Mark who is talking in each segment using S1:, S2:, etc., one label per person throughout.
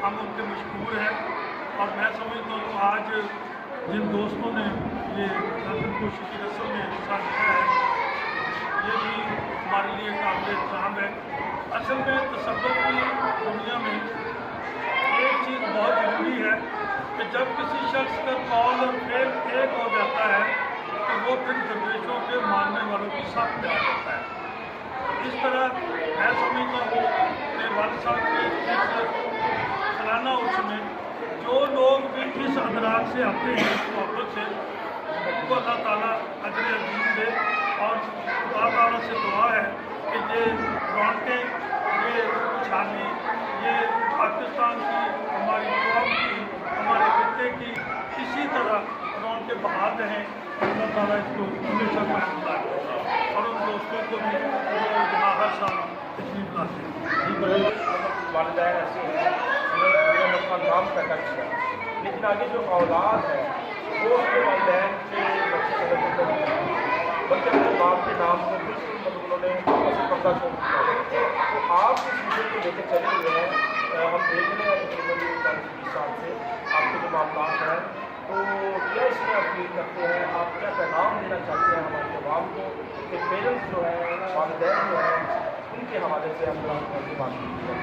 S1: हम उनके मशहूर हैं। और मैं समझता हूँ आज जिन दोस्तों ने ये खुशी की रस्म में हिस्सा लिया है ये भी हमारे लिए काबिल एहतराम है। असल में तसव्वुफ की दुनिया में एक चीज़ बहुत ज़रूरी है कि जब किसी शख्स का कौल और फेल एक हो जाता है तो वो फिर दरवेशों के मानने वालों की साथ में आ जाता है। इस तरह मैं समझता हूँ कि वालिद साहब के इस सालाना उर्स में जो लोग भी इस अदराक से आते हैं इस मोहब्बत से उनको अल्लाह ताला अजर अजीम दे। और खुदा ताला से दुआ है कि ये रौनकें, ये खुशहाली, ये पाकिस्तान की, हमारी कौम की, हमारे खित्ते की इसी तरह रौनकें बहाल रहें। अल्लाह ताला इसको हमेशा कायम रखे और उन दोस्तों को भी जहाँ हर साल तशरीफ लाते हैं।
S2: वालिदैन ऐसे हैं जिन्होंने अपना नाम पैदा किया, लेकिन आगे जो औलाद है वो अपने वालिदैन के बल्कि अपने बाप के नाम को बिल्कुल मतलब उन्होंने पर्दा छोड़ दिया। तो आप इस विषय को लेकर चले हुए हैं, हम देख रहे हैं तकरीबन 20 साल से आपके जो मामला हैं, तो क्या इसमें अपील करते हैं, आप क्या पैगाम देना चाहते हैं हमारे अवाम को कि पेरेंट्स जो है, वालिदैन जो है, उनके हवाले से हम बात कीजिए।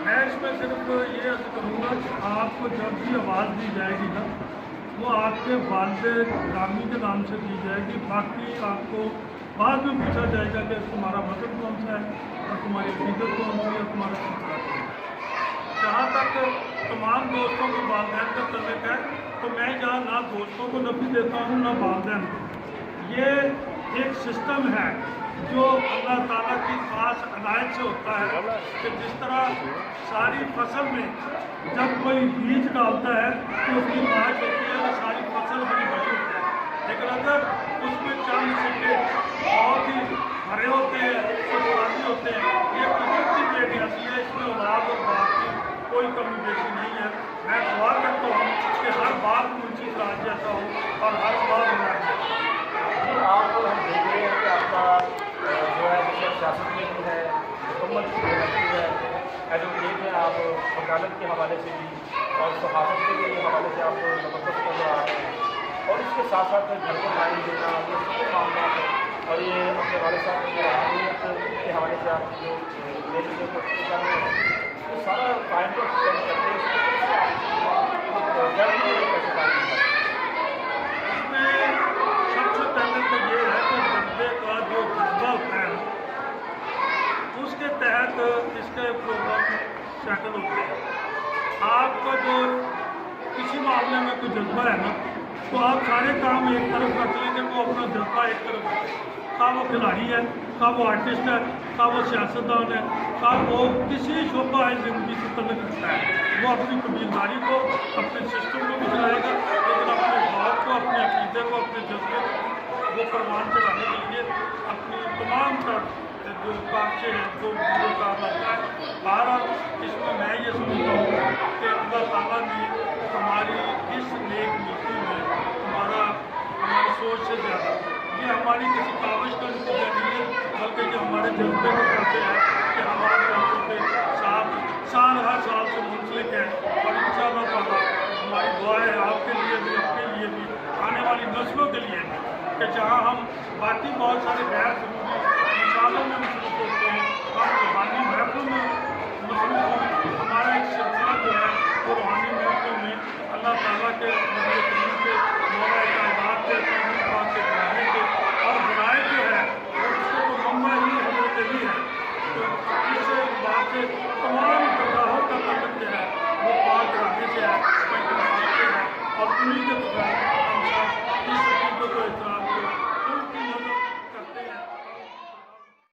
S1: मैं इसमें सिर्फ ये अर्ज करूँगा कि आपको जब भी आवाज़ दी जाएगी ना वो आपके वालिद ग्रामी के नाम से दी जाएगी। बाकी आपको बाद में पूछा जाएगा कि तुम्हारा मज़हब कौन सा है और तुम्हारी अक़ीदत कौन सी है, तुम्हारा फिक्र कौन है। जहाँ तक तमाम दोस्तों के वालिदैन का तल्लुक़ है तो मैं जहाँ ना दोस्तों को नफ़ी देता हूँ ना वालिदैन को। ये एक सिस्टम है जो अल्लाह ताला की खास अनायत से होता है कि जिस तरह सारी फसल में जब कोई बीज डालता है तो उसकी बात होती है कि सारी फसल बड़ी बड़ी होती है, लेकिन अगर उसमें चंद सिक्के बहुत ही हरे होते हैं, कुछ खाली होते हैं, ये कुदरती बेनियासी है, इसमें औलाद और बाप की कोई कमी बेशी नहीं है। मैं दुआ करता हूँ कि हर बात मुंशी सिराज जैसा हो और हर बात
S2: आप हम देख रहे हैं कि आपका जो है जैसे सियासत में भी है, हुकूमत की है, एडवोकेट है, आप वकालत के हवाले से भी और सहाफ़त के हवाले से आप ज़बरदस्त कर रहा है और इसके साथ साथ घर को टाइम देना, ये सब मामला है। और ये अपने वाले साहब की अहमियत के हवाले से आप जो लेने की कोशिश कर रहे हैं तो सारा टाइम को स्पेंड करते हैं कैसे काम करते हैं।
S1: इसमें सबसे पहले तो ये है कि बंदे का जो जज्बा होता है उसके तहत इसके प्रोग्राम सेटल होते हैं। आपका जो किसी मामले में कोई जज्बा है ना तो आप सारे काम एक तरफ रख लेंगे, वो अपना जज्बा एक तरफ रखें। का वो खिलाड़ी है, का वो आर्टिस्ट है, का वो सियासतदान है, का वो किसी शोबा है ज़िंदगी से तल्लुक़ रखता है, वो अपनी कबीलदारी को, अपने सिस्टम को भी चलाएगा, लेकिन अपने बाप को, अपने अक़ीदे को, अपने जज्बे को वो परवान चलाने के लिए अपनी तमाम तर जो कागज़े हैं जो काम लगता है। बहरहाल इसमें मैं ये समझता हूँ कि अल्लाह ताला ने हमारी इस नेक नीति में हमारी सोच से ज़्यादा ये हमारी किसी काविश का नतीजा नहीं है, बल्कि जो हमारे जज्बे को कहते हैं कि हमारे जज्बे पे साल हर साल से मुंसलिक है। और इंशाअल्लाह ताला हमारी दुआ है आपके लिए भी, आपके लिए भी, आने वाली नस्लों के लिए भी, कि जहाँ हम बाकी बहुत सारे गैर ज़रूरी मिसालों में मसरूफ़ होते हैं, हम रूहानी महफिल में मसरूफ़ हों। हमारा एक सिलसिला जो है वो रूहानी महफिल में अल्लाह ताला के नबी करीम के मौला कायनात के पाक के बनाने के और बनाए जो है वो उससे तो मम्मा ही हजरत भी है। तो इससे बात से तमाम बदलाव का तल्लुक़ जो है वो पाक कराने से है, से है और उन्हीं के बगैर हम सब इस चीज़ों को इतना